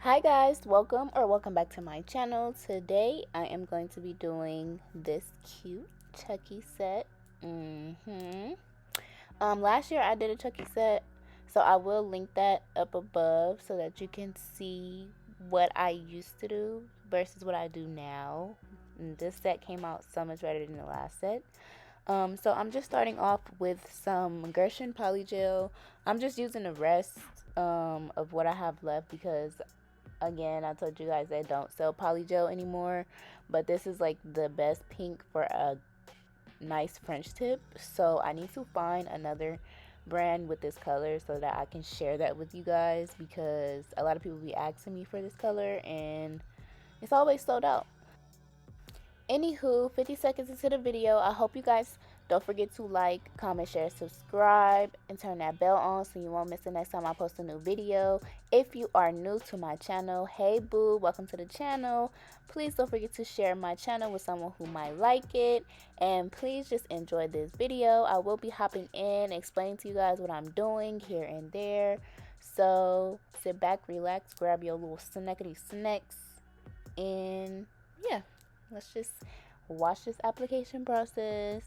Hi guys, welcome back to my channel. Today I am going to be doing this cute Chucky set. Last year I did a Chucky set, so I will link that up above so that you can see what I used to do versus what I do now. And this set came out so much better than the last set. So I'm just starting off with some Gershon Polygel. I'm just using the rest of what I have left because, again, I told you guys they don't sell Polygel anymore, but this is like the best pink for a nice French tip. So I need to find another brand with this color so that I can share that with you guys, because a lot of people be asking me for this color and it's always sold out. Anywho, 50 seconds into the video, I hope you guys don't forget to like, comment, share, subscribe, and turn that bell on so you won't miss the next time I post a new video. If you are new to my channel, hey boo, welcome to the channel. Please don't forget to share my channel with someone who might like it. And please just enjoy this video. I will be hopping in, explaining to you guys what I'm doing here and there. So sit back, relax, grab your little snackety snacks, and yeah. Let's just watch this application process.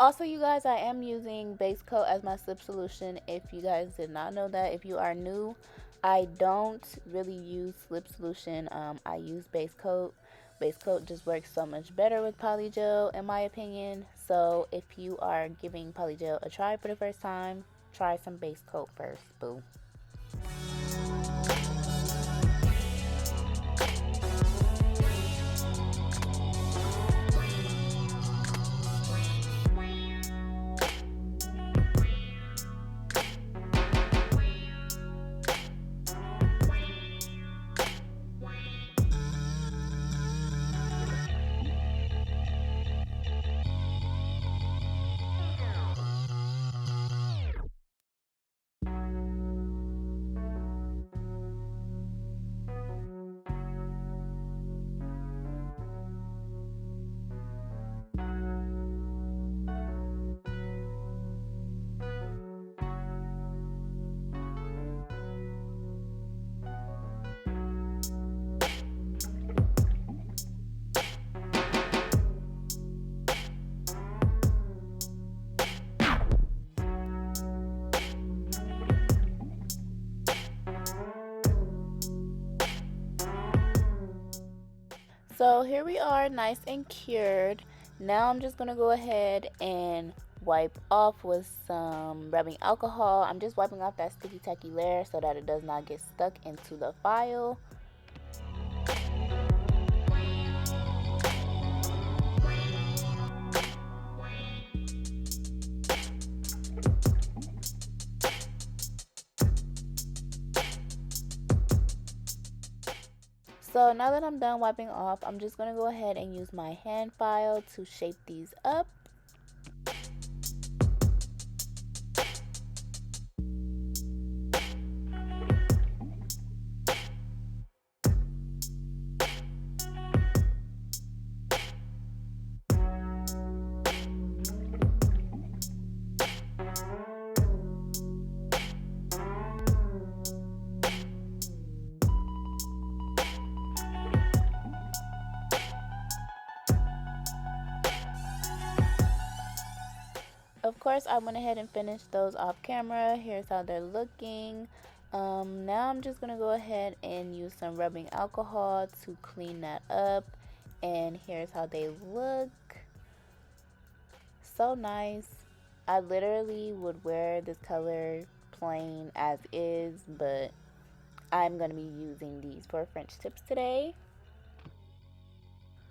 Also, you guys, I am using base coat as my slip solution. If you guys did not know that, if you are new, I don't really use slip solution. I use base coat. Base coat just works so much better with Polygel, in my opinion. So if you are giving Polygel a try for the first time, try some base coat first, boo. So here we are, nice and cured. Now I'm just going to go ahead and wipe off with some rubbing alcohol. I'm just wiping off that sticky tacky layer so that it does not get stuck into the file. So now that I'm done wiping off, I'm just going to go ahead and use my hand file to shape these up. course, I went ahead and finished those off camera. Here's how they're looking. Now I'm just going to go ahead and use some rubbing alcohol to clean that up. And here's how they look. So nice. I literally would wear this color plain as is, but I'm going to be using these for French tips today.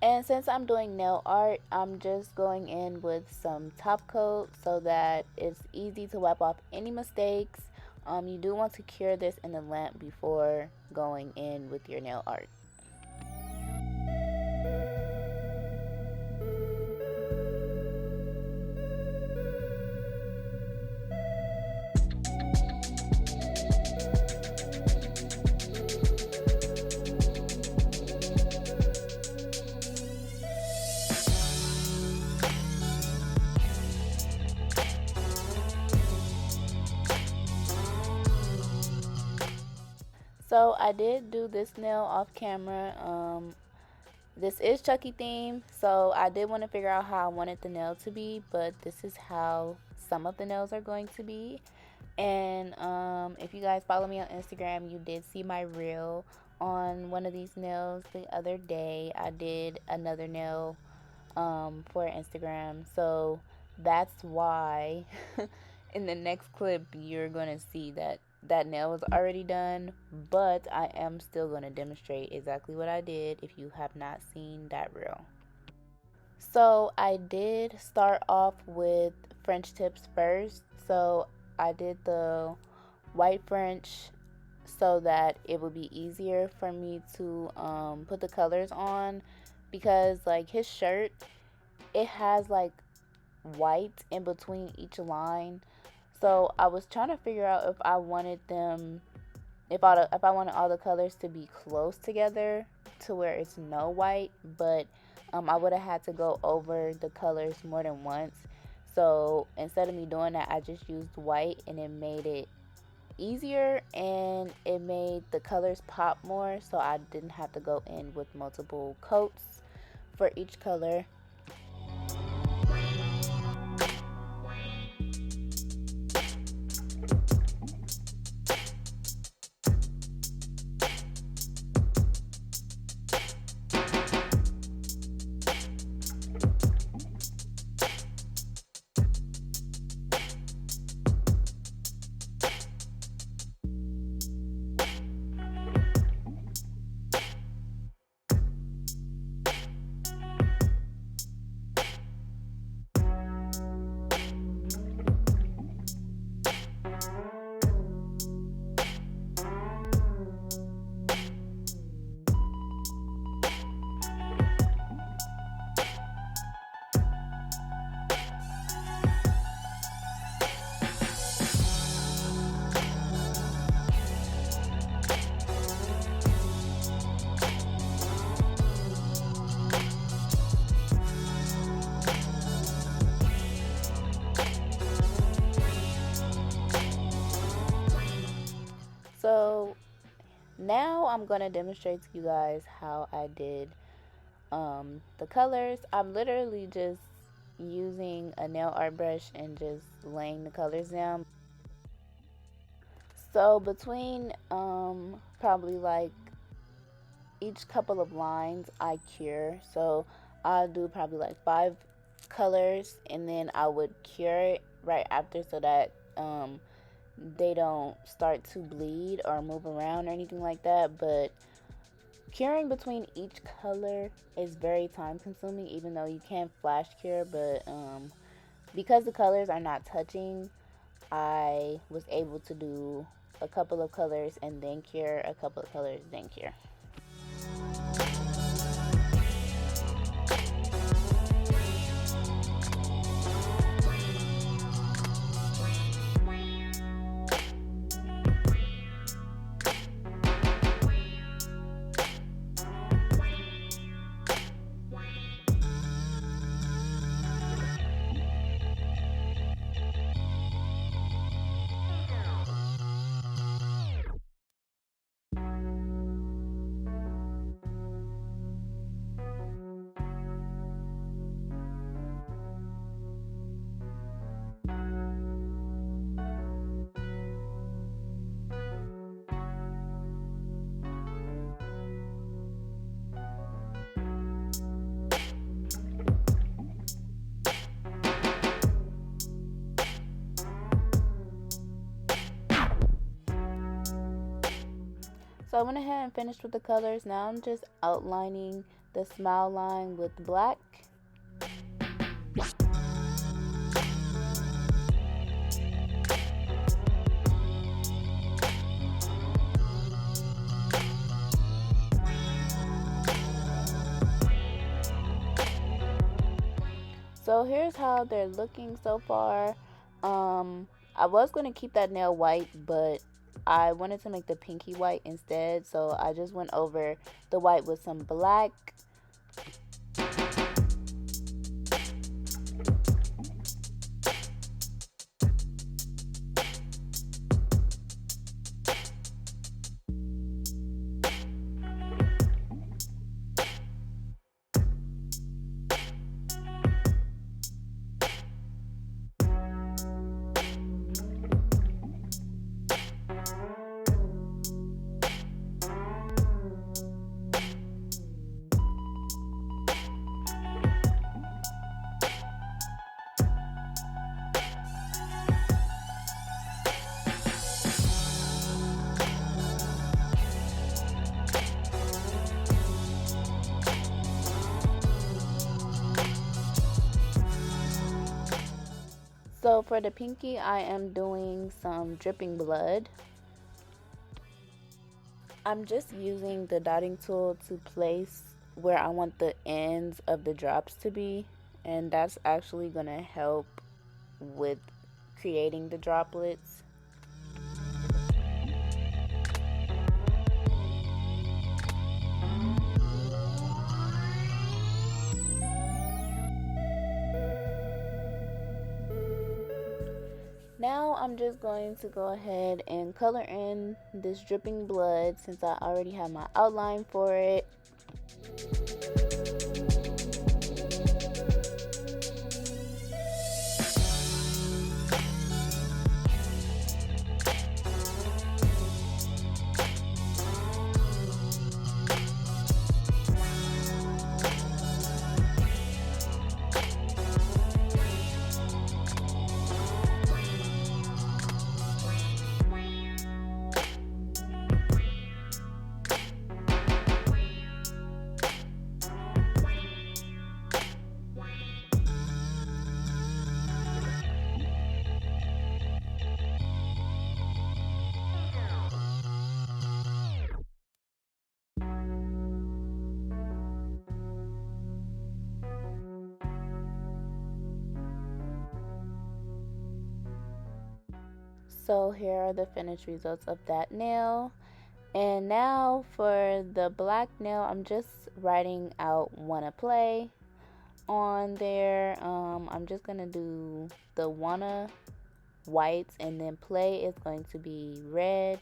And since I'm doing nail art, I'm just going in with some top coat so that it's easy to wipe off any mistakes. You do want to cure this in the lamp before going in with your nail art. So I did do this nail off camera. This is Chucky theme, so I did want to figure out how I wanted the nail to be, but this is how some of the nails are going to be. And if you guys follow me on Instagram, you did see my reel on one of these nails the other day. I did another nail for Instagram, so that's why in the next clip you're gonna see that nail was already done, but I am still going to demonstrate exactly what I did if you have not seen that reel. So I did start off with French tips first. So I did the white French so that it would be easier for me to put the colors on, because like his shirt, it has like white in between each line. So I was trying to figure out if I wanted them, if I wanted all the colors to be close together to where it's no white, but I would have had to go over the colors more than once. So instead of me doing that, I just used white, and it made it easier, and it made the colors pop more, so I didn't have to go in with multiple coats for each color. So now I'm going to demonstrate to you guys how I did the colors. I'm literally just using a nail art brush and just laying the colors down. So between probably like each couple of lines I cure. So I'll do probably like 5 colors, and then I would cure it right after so that they don't start to bleed or move around or anything like that. But curing between each color is very time consuming, even though you can flash cure, but because the colors are not touching, I was able to do a couple of colors and then cure, a couple of colors then cure. So I went ahead and finished with the colors. Now I'm just outlining the smile line with black. So here's how they're looking so far. I was going to keep that nail white, but I wanted to make the pinky white instead, so I just went over the white with some black. So for the pinky, I am doing some dripping blood. I'm just using the dotting tool to place where I want the ends of the drops to be, and that's actually going to help with creating the droplets. Now I'm just going to go ahead and color in this dripping blood since I already have my outline for it. So here are the finished results of that nail. And now for the black nail, I'm just writing out wanna play on there. I'm just gonna do the wanna whites, and then play is going to be red.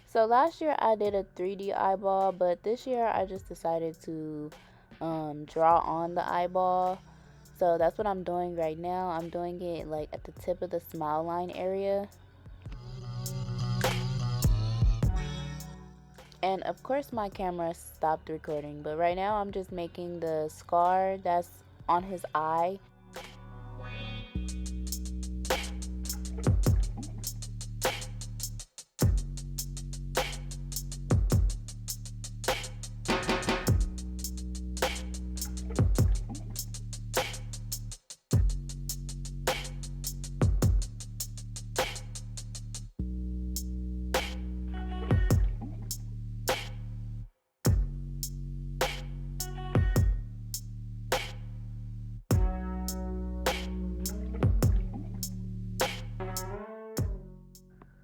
So last year I did a 3D eyeball, but this year I just decided to draw on the eyeball. So that's what I'm doing right now. I'm doing it like at the tip of the smile line area. And of course my camera stopped recording, but right now I'm just making the scar that's on his eye.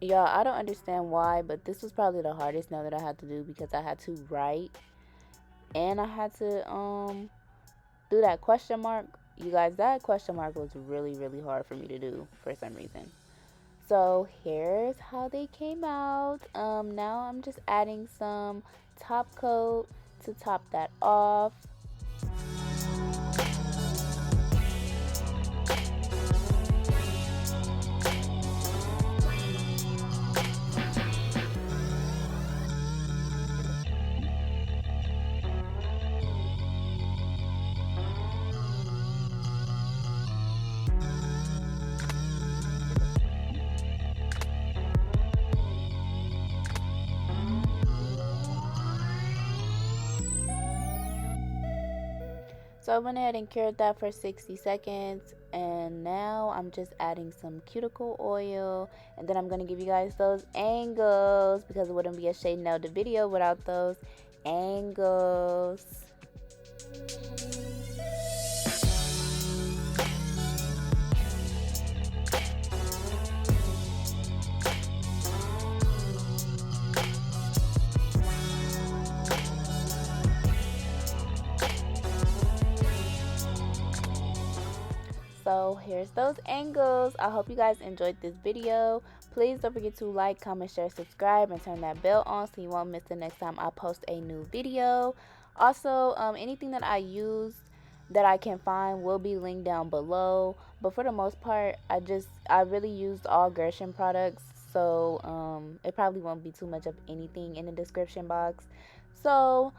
Y'all, I don't understand why, but this was probably the hardest nail that I had to do because I had to write and I had to do that question mark. You guys, that question mark was really, really hard for me to do for some reason. So here's how they came out. Now I'm just adding some top coat to top that off. So I went ahead and cured that for 60 seconds, and now I'm just adding some cuticle oil, and then I'm going to give you guys those angles because it wouldn't be a Shade Nailed It video without those angles. So here's those angles. I hope you guys enjoyed this video. Please don't forget to like, comment, share, subscribe, and turn that bell on so you won't miss the next time I post a new video. Also, anything that I use that I can find will be linked down below. But for the most part, I really used all Gershon products, so it probably won't be too much of anything in the description box. So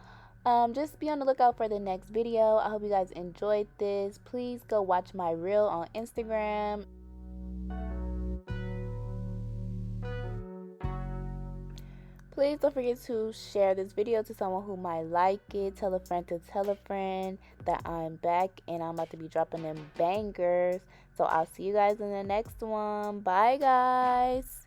just be on the lookout for the next video. I hope you guys enjoyed this. Please go watch my reel on Instagram. Please don't forget to share this video to someone who might like it. Tell a friend to tell a friend that I'm back and I'm about to be dropping them bangers. So I'll see you guys in the next one. Bye, guys.